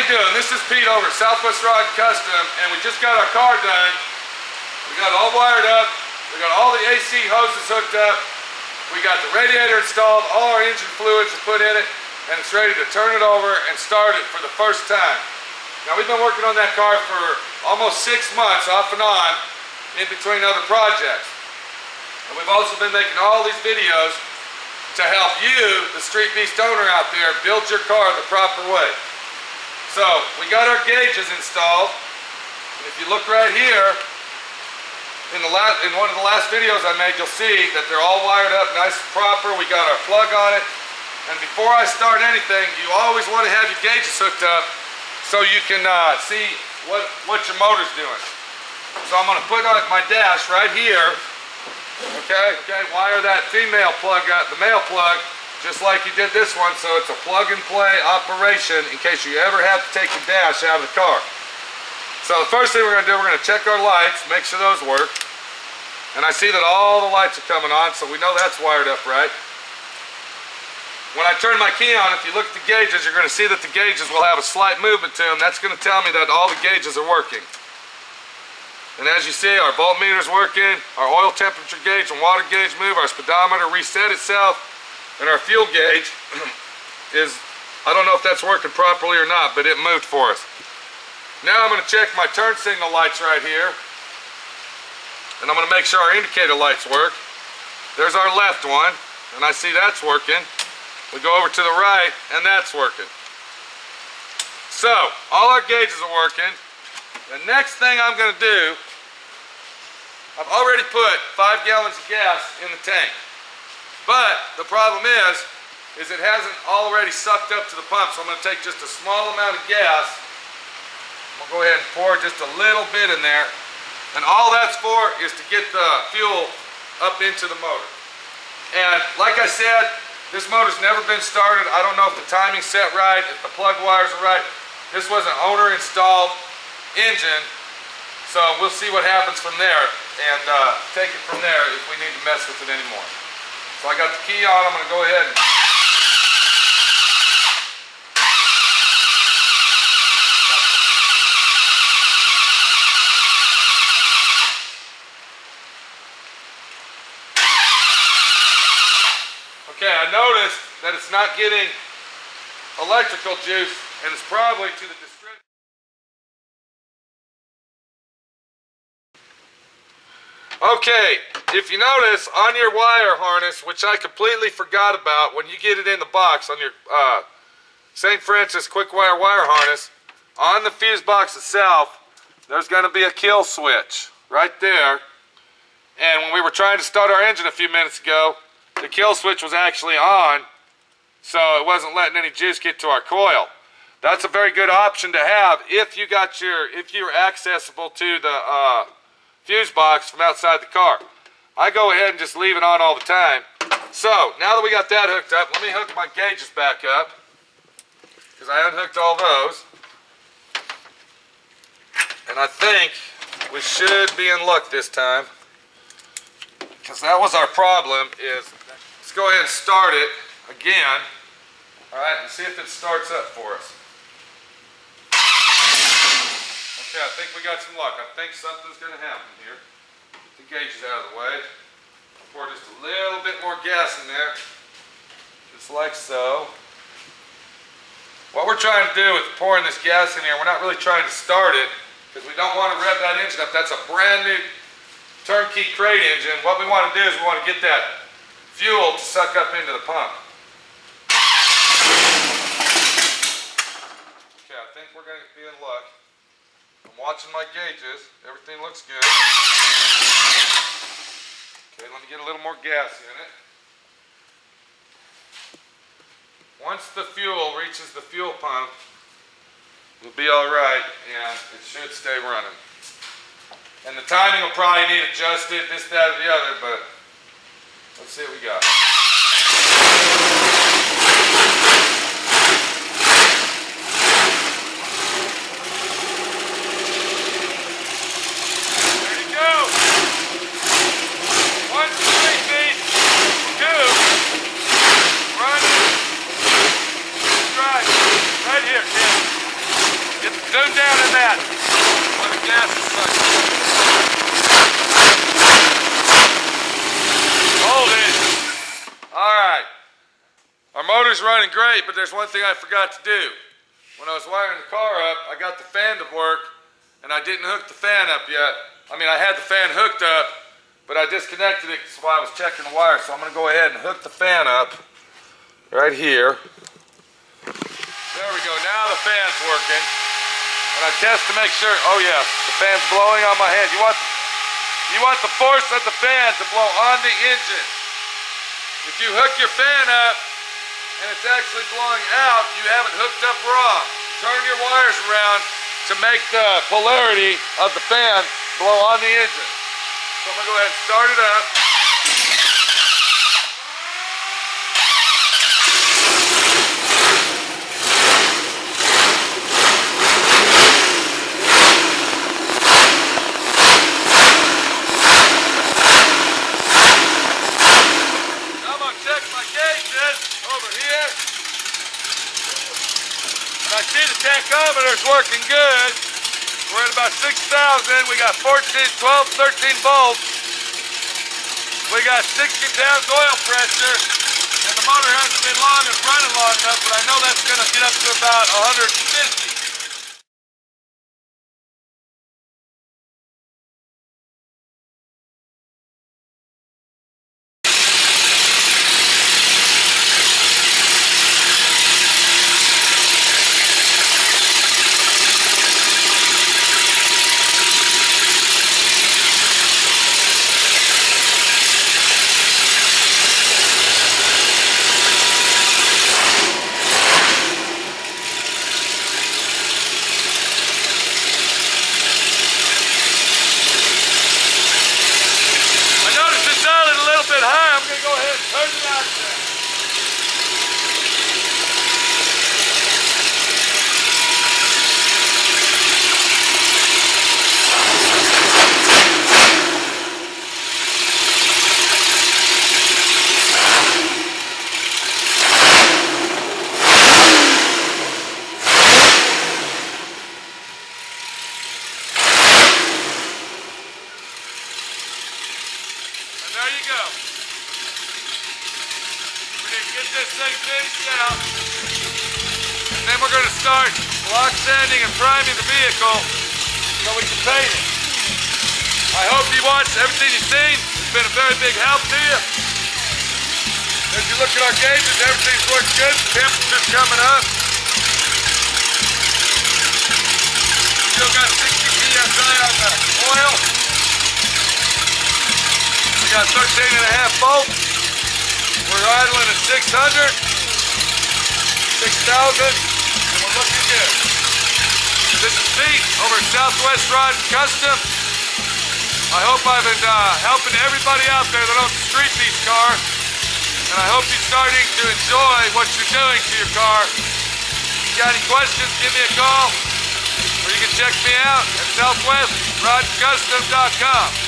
you doing? This is Pete over at Southwest Rod Custom, and we just got our car done. We got it all wired up. We got all the AC hoses hooked up. We got the radiator installed. All our engine fluids are put in it, and it's ready to turn it over and start it for the first time. Now, we've been working on that car for almost 6 months, off and on, in between other projects. And we've also been making all these videos to help you, the Street Beast owner out there, build your car the proper way. So, we got our gauges installed. And if you look right here, in one of the last videos I made, you'll see that they're all wired up nice and proper. We got our plug on it. And before I start anything, you always want to have your gauges hooked up so you can see what your motor's doing. So I'm going to put on my dash right here. Okay, wire that female plug out, the male plug, just like you did this one, so it's a plug and play operation in case you ever have to take your dash out of the car. So the first thing we're going to do, we're going to check our lights, make sure those work. And I see that all the lights are coming on, so we know that's wired up right. When I turn my key on, if you look at the gauges, you're going to see that the gauges will have a slight movement to them. That's going to tell me that all the gauges are working. And as you see, our voltmeter's working, our oil temperature gauge and water gauge move, our speedometer reset itself, and our fuel gauge is, I don't know if that's working properly or not, but it moved for us. Now I'm going to check my turn signal lights right here, and I'm going to make sure our indicator lights work. There's our left one, and I see that's working. We go over to the right, and that's working. So, all our gauges are working. The next thing I'm going to do, I've already put 5 gallons of gas in the tank. But the problem is it hasn't already sucked up to the pump, so I'm going to take just a small amount of gas. I'm going to go ahead and pour just a little bit in there. And all that's for is to get the fuel up into the motor. And like I said, this motor's never been started. I don't know if the timing's set right, if the plug wires are right. This was an owner installed engine, so we'll see what happens from there and take it from there if we need to mess with it anymore. So I got the key on. I'm going to go ahead and okay, I noticed that it's not getting electrical juice, and it's probably to the distributor. Okay, if you notice on your wire harness, which I completely forgot about when you get it in the box on your St. Francis quick wire harness, on the fuse box itself, there's going to be a kill switch right there. And when we were trying to start our engine a few minutes ago, the kill switch was actually on, so it wasn't letting any juice get to our coil. That's a very good option to have if you're accessible to the fuse box from outside the car. I go ahead and just leave it on all the time. So now that we got that hooked up, let me hook my gauges back up, because I unhooked all those. And I think we should be in luck this time, because that was our problem. Let's go ahead and start it again. Alright, and see if it starts up for us. Okay, I think we got some luck. I think something's going to happen here. Get the gauges out of the way. Pour just a little bit more gas in there. Just like so. What we're trying to do with pouring this gas in here, we're not really trying to start it, because we don't want to rev that engine up. That's a brand new turnkey crate engine. What we want to do is we want to get that fuel to suck up into the pump. Okay, I think we're going to be in luck. I'm watching my gauges. Everything looks good. Okay, let me get a little more gas in it. Once the fuel reaches the fuel pump, we'll be all right, and it should stay running. And the timing will probably need adjusted, this, that, or the other, but let's see what we got. There you go. 1 Street Beast Coupe. Run. Right here, kid. Zoom down in that. Where the gas is sucking. Hold it. Alright. Our motor's running great, but there's one thing I forgot to do. When I was wiring the car up, I got the fan to work, and I didn't hook the fan up yet. I mean, I had the fan hooked up, but I disconnected it while I was checking the wire, so I'm going to go ahead and hook the fan up right here. There we go. Now the fan's working. And I test to make sure, oh yeah, the fan's blowing on my hand. You want the force of the fan to blow on the engine. If you hook your fan up and it's actually blowing out, you have it hooked up wrong. Turn your wires around to make the polarity of the fan blow on the engine. So I'm gonna go ahead and start it up. I see the tachometer's working good. We're at about 6,000. We got 14, 12, 13 volts. We got 60 pounds oil pressure. And the motor hasn't been running long enough, but I know that's going to get up to about 150. I'm going to go ahead and turn it out there. And there you go. Get this thing finished out, and then we're going to start block sanding and priming the vehicle so we can paint it. I hope you watched everything you've seen. It's been a very big help to you. As you look at our gauges, everything's working good. The temperature's coming up. Still got 60 psi on the oil. We got 13.5 volts. We're idling at 600, 6,000, and we're looking good. This is Pete over at Southwest Rod Custom. I hope I've been helping everybody out there that owns a Streetbeasts car, and I hope you're starting to enjoy what you're doing to your car. If you got any questions, give me a call, or you can check me out at southwestrodcustom.com.